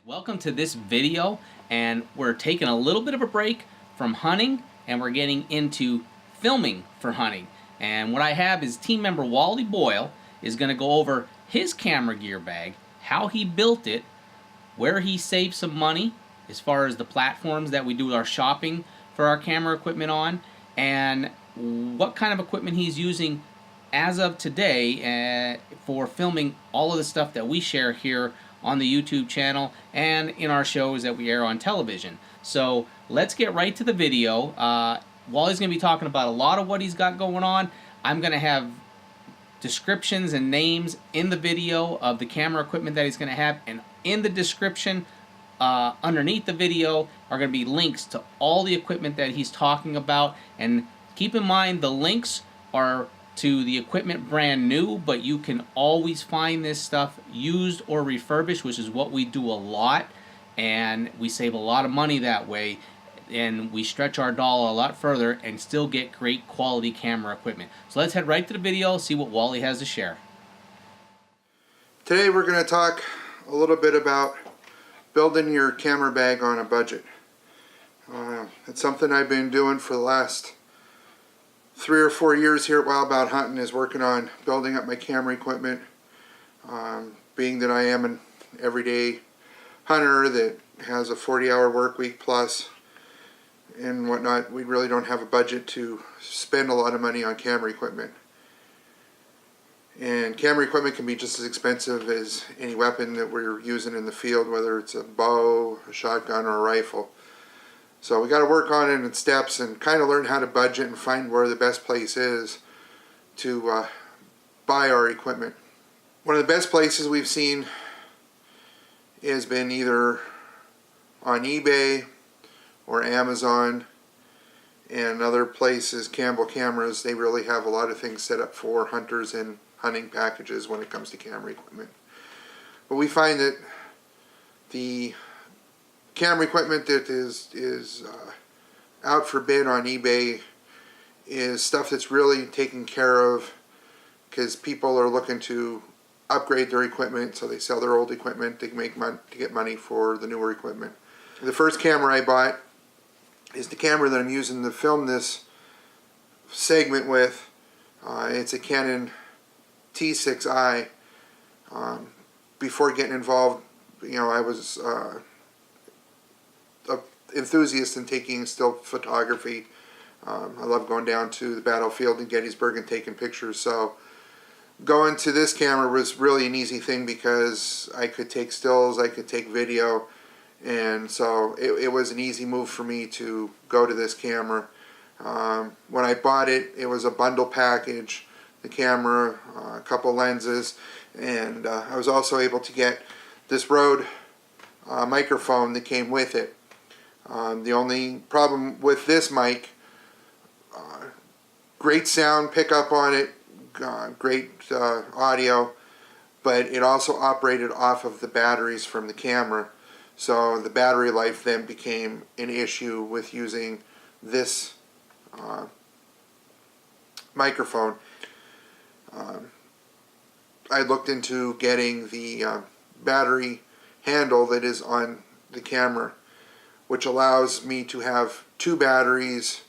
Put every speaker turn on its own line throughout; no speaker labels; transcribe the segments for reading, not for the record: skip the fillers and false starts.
Welcome to this video, and we're taking a little bit of a break from hunting and we're getting into filming for hunting. And what I have is team member Wally Boyle is going to go over his camera gear bag, how he built it, where he saved some money as far as the platforms that we do our shopping for our camera equipment on, and what kind of equipment he's using as of today for filming all of the stuff that we share here on the YouTube channel and in our shows that we air on television. So let's get right to the video. Wally's going to be talking about a lot of what he's got going on. I'm going to have descriptions and names in the video of the camera equipment that he's going to have, and in the description underneath the video are going to be links to all the equipment that he's talking about. And keep in mind, the links are to the equipment brand new, but you can always find this stuff used or refurbished, which is what we do a lot, and we save a lot of money that way, and we stretch our dollar a lot further and still get great quality camera equipment. So let's head right to the video, see what Wally has to share.
Today we're going to talk a little bit about building your camera bag on a budget. It's something I've been doing for the last 3 or 4 years here at Bout Huntin, is working on building up my camera equipment. Being that I am an everyday hunter that has a 40-hour work week plus and whatnot, we really don't have a budget to spend a lot of money on camera equipment. And camera equipment can be just as expensive as any weapon that we're using in the field, whether it's a bow, a shotgun, or a rifle. So we got to work on it in steps and kind of learn how to budget and find where the best place is to buy our equipment. One of the best places we've seen has been either on eBay or Amazon, and other places, Campbell Cameras. They really have a lot of things set up for hunters and hunting packages when it comes to camera equipment. But we find that the camera equipment that is out for bid on eBay is stuff that's really taken care of because people are looking to upgrade their equipment, so they sell their old equipment to make money, to get money for the newer equipment. The first camera I bought is the camera that I'm using to film this segment with. It's a Canon T6i. Before getting involved, I was an enthusiast in taking still photography. I love going down to the battlefield in Gettysburg and taking pictures. So going to this camera was really an easy thing because I could take stills, I could take video, and so it was an easy move for me to go to this camera. When I bought it, it was a bundle package, the camera, a couple lenses, and I was also able to get this Rode microphone that came with it. The only problem with this mic, great sound pickup on it, great audio, but it also operated off of the batteries from the camera. So the battery life then became an issue with using this microphone. I looked into getting the battery handle that is on the camera, which allows me to have 2 batteries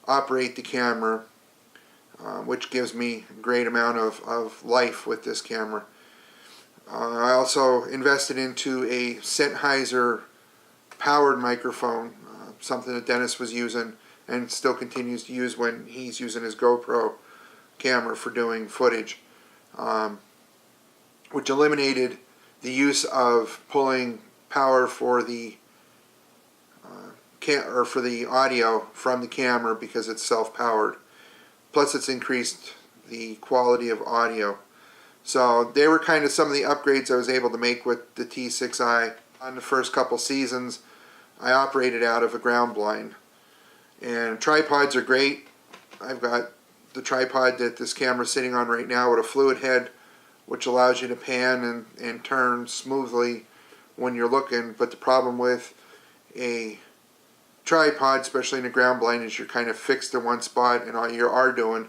operate the camera, which gives me a great amount of life with this camera. I also invested into a Sennheiser powered microphone, something that Dennis was using and still continues to use when he's using his GoPro camera for doing footage, which eliminated the use of pulling power for the for the audio from the camera because it's self-powered. Plus, it's increased the quality of audio. So they were kind of some of the upgrades I was able to make with the T6i. On the first couple seasons, I operated out of a ground blind. And tripods are great. I've got the tripod that this camera's sitting on right now with a fluid head, which allows you to pan and turn smoothly when you're looking. But the problem with a tripod, especially in a ground blind, is you're kind of fixed in one spot, and all you are doing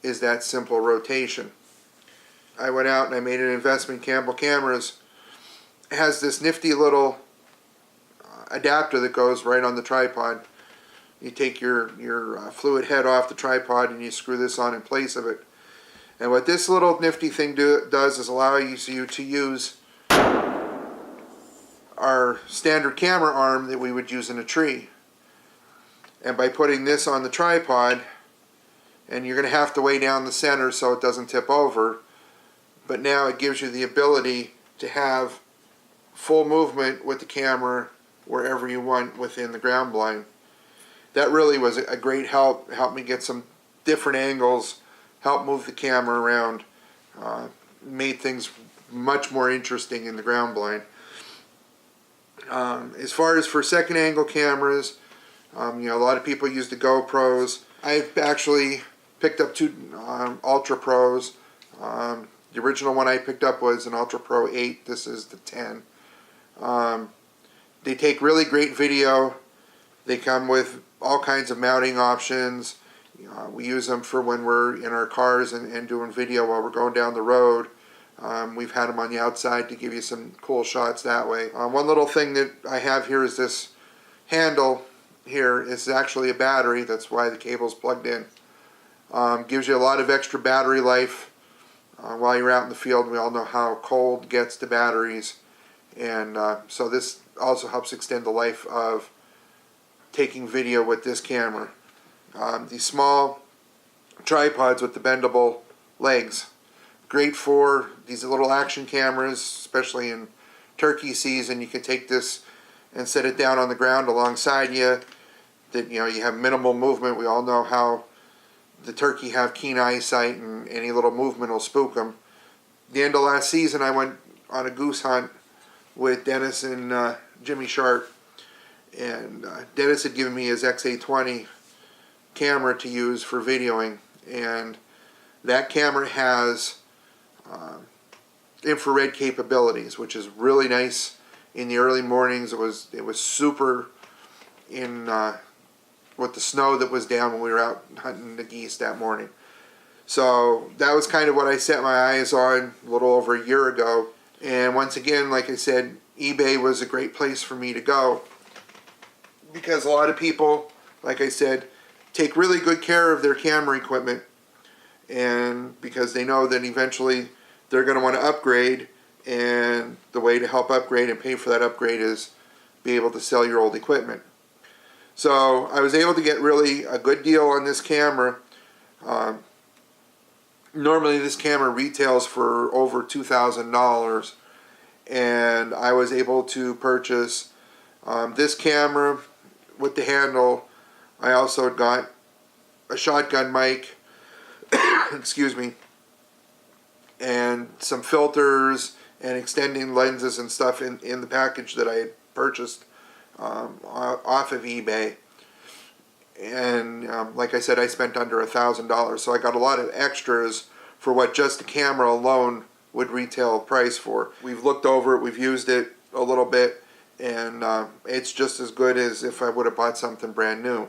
is that simple rotation. I went out and I made an investment in Campbell Cameras. It has this nifty little adapter that goes right on the tripod. You take your fluid head off the tripod and you screw this on in place of it. And what this little nifty thing does is allow you to use our standard camera arm that we would use in a tree. And by putting this on the tripod, and you're going to have to weigh down the center so it doesn't tip over, but now it gives you the ability to have full movement with the camera wherever you want within the ground blind. That really was a great help. Helped me get some different angles, helped move the camera around, made things much more interesting in the ground blind. As far as for second angle cameras, a lot of people use the GoPros. I've actually picked up two Ultra Pros. The original one I picked up was an Ultra Pro 8. This is the 10. They take really great video. They come with all kinds of mounting options. We use them for when we're in our cars and doing video while we're going down the road. We've had them on the outside to give you some cool shots that way. One little thing that I have here is this handle here. It's actually a battery. That's why the cable's plugged in. Gives you a lot of extra battery life while you're out in the field. We all know how cold gets to batteries, and so this also helps extend the life of taking video with this camera. These small tripods with the bendable legs, great for these little action cameras, especially in turkey season. You can take this and set it down on the ground alongside you. That you have minimal movement. We all know how the turkey have keen eyesight, and any little movement will spook them. The end of last season, I went on a goose hunt with Dennis and Jimmy Sharp, and Dennis had given me his X820 camera to use for videoing, and that camera has infrared capabilities, which is really nice. In the early mornings, it was super in with the snow that was down when we were out hunting the geese that morning. So that was kind of what I set my eyes on a little over a year ago. And once again, like I said, eBay was a great place for me to go, because a lot of people, like I said, take really good care of their camera equipment, and because they know that eventually they're going to want to upgrade, and the way to help upgrade and pay for that upgrade is be able to sell your old equipment. So I was able to get really a good deal on this camera. Normally this camera retails for over $2,000, and I was able to purchase this camera with the handle. I also got a shotgun mic, excuse me, and some filters and extending lenses and stuff in the package that I had purchased off of eBay. And like I said, I spent under $1,000, so I got a lot of extras for what just the camera alone would retail price for. We've looked over it, we've used it a little bit, and it's just as good as if I would have bought something brand new.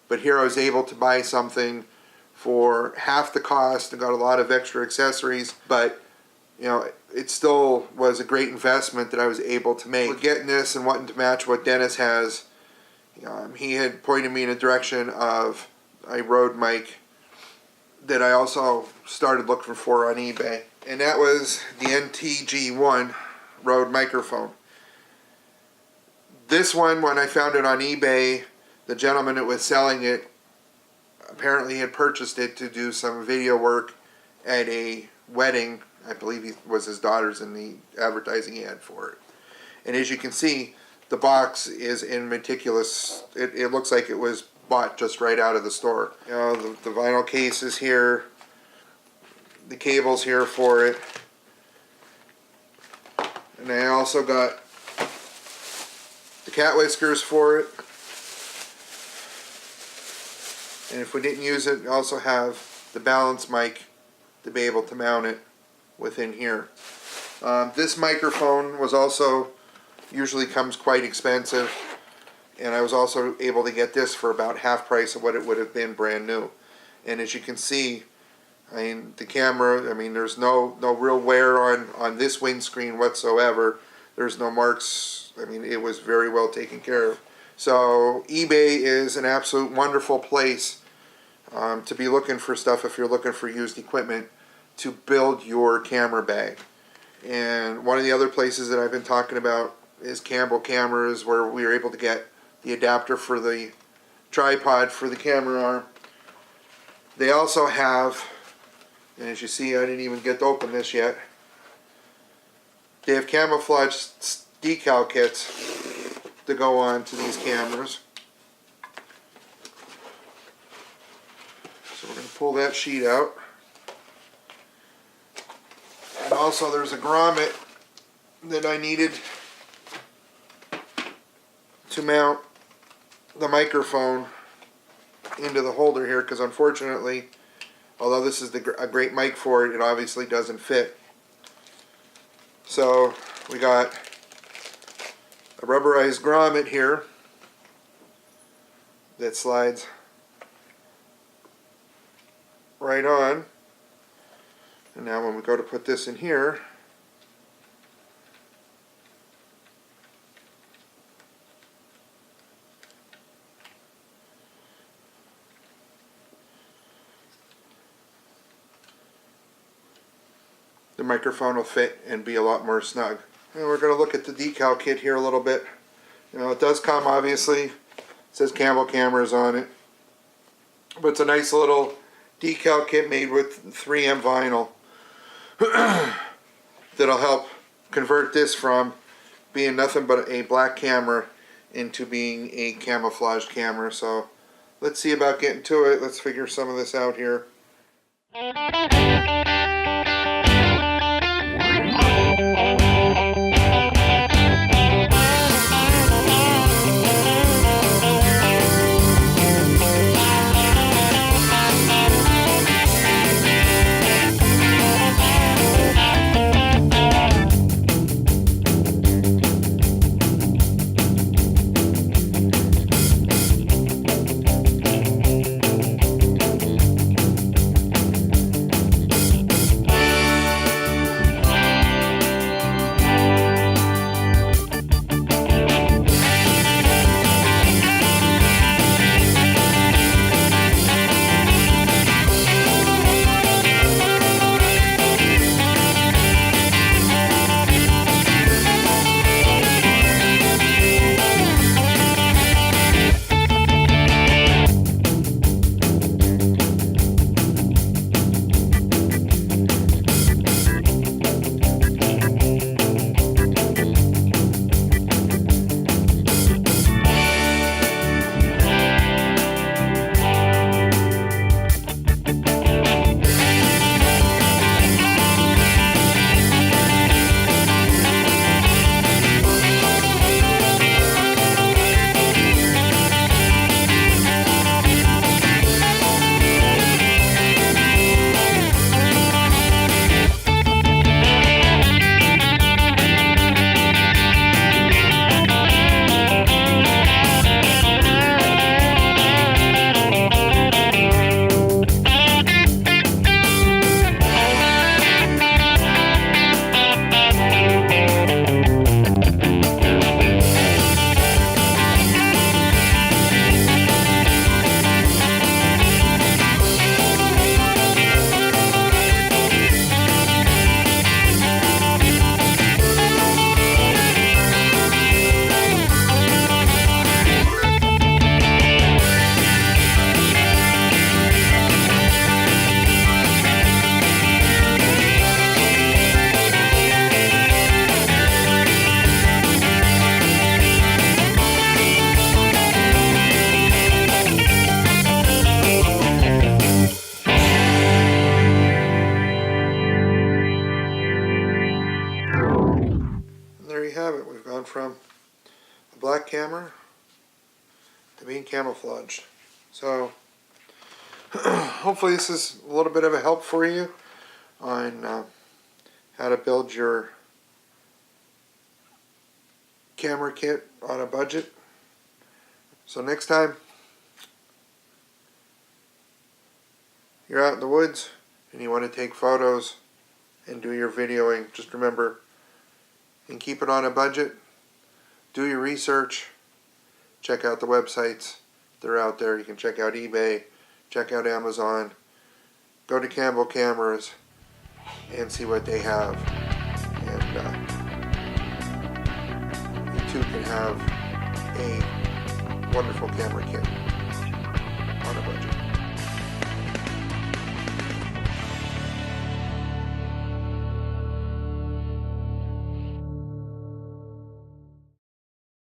But here I was able to buy something for half the cost and got a lot of extra accessories, but it still was a great investment that I was able to make. For getting this and wanting to match what Dennis has, he had pointed me in a direction of a Rode mic that I also started looking for on eBay, and that was the NTG1 Rode microphone. This one, when I found it on eBay, the gentleman that was selling it apparently had purchased it to do some video work at a wedding. I believe it was his daughter's in the advertising he had for it. And as you can see, the box is in meticulous. It looks like it was bought just right out of the store. The vinyl case is here. The cable's here for it. And I also got the cat whiskers for it. And if we didn't use it, we also have the balance mic to be able to mount it within here. This microphone was also usually comes quite expensive, and I was also able to get this for about half price of what it would have been brand new. And as you can see, the camera, there's no real wear on this windscreen whatsoever. There's no marks. I mean, it was very well taken care of. So eBay is an absolute wonderful place to be looking for stuff if you're looking for used equipment to build your camera bag. And one of the other places that I've been talking about is Campbell Cameras, where we were able to get the adapter for the tripod for the camera arm. They also have, and as you see, I didn't even get to open this yet, they have camouflage decal kits to go on to these cameras. So we're going to pull that sheet out. And also there's a grommet that I needed to mount the microphone into the holder here, because unfortunately, although this is a great mic for it, it obviously doesn't fit. So we got a rubberized grommet here that slides right on. And now when we go to put this in here, the microphone will fit and be a lot more snug. And we're going to look at the decal kit here a little bit. You know, it does come, obviously, it says Campbell Cameras on it, but it's a nice little decal kit made with 3M vinyl that'll help convert this from being nothing but a black camera into being a camouflaged camera. So let's see about getting to it. Let's figure some of this out here. From a black camera to being camouflaged. So hopefully this is a little bit of a help for you on how to build your camera kit on a budget. So next time you're out in the woods and you want to take photos and do your videoing, just remember, and keep it on a budget, do your research, check out the websites. They're out there. You can check out eBay, check out Amazon, go to Campbell Cameras and see what they have. And you too can have a wonderful camera kit on a budget.